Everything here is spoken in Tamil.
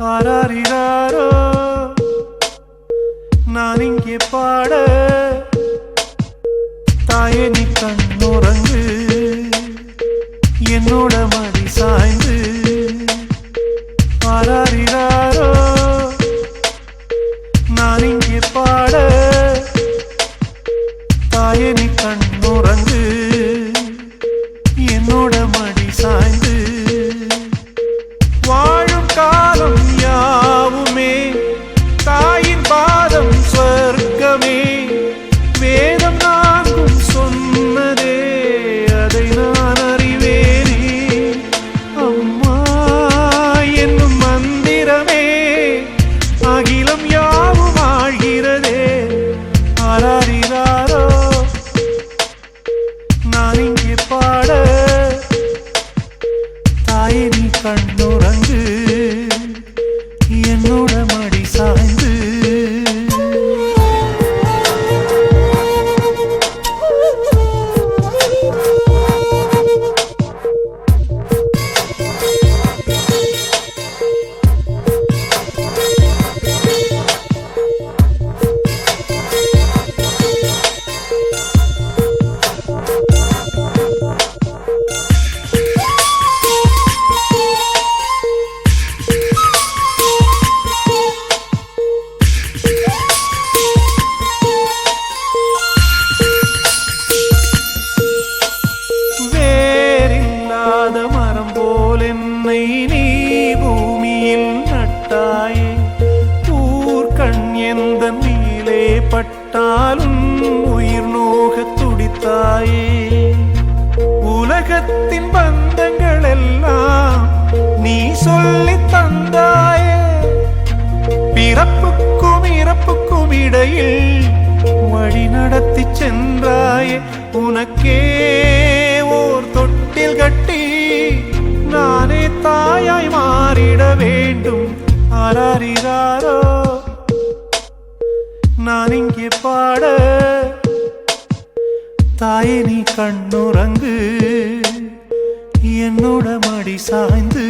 ஆராரிராரோ நான் இங்கே பாட தாயே நீ கண்ணுறங்கு என்னோட மடி சாய்ந்து ஆராரிராரோ நான் இங்கே பாட தாயே நீ கண்ணுறங்கு என்னோட மடி சாய்ந்து வாழும் காலம் யாவுமே தாயின் பாதம் சொர்க்கமே வேதம் நான்கும் சொன்னதே அதை நான் அறிவேனே அம்மா என்னும் மந்திரமே அகிலம் யாவும் ஆழ்கிறதே ஆராரிராரோ நான் இங்கே பாட தாயே நீ கண்ணுறங்கு என்னோட மடி சாய்ந்து என்னை நீ பூமியில் நட்டாயே ஊர்கண் எந்த நீலே பட்டாலும் உயிர் நோக துடித்தாயே உலகத்தின் பந்தங்கள் எல்லாம் நீ சொல்லி தந்தாயே பிறப்புக்கும் இறப்புக்கும் இடையில் வழி நடத்தி சென்றாயே உனக்கே ஓர் தொட்டில் கட்டி நானே தாயாய் மாறிட வேண்டும் ஆராரிராரோ நான் இங்கே பாட தாயே நீ கண்ணுறங்கு என்னோட மடி சாய்ந்து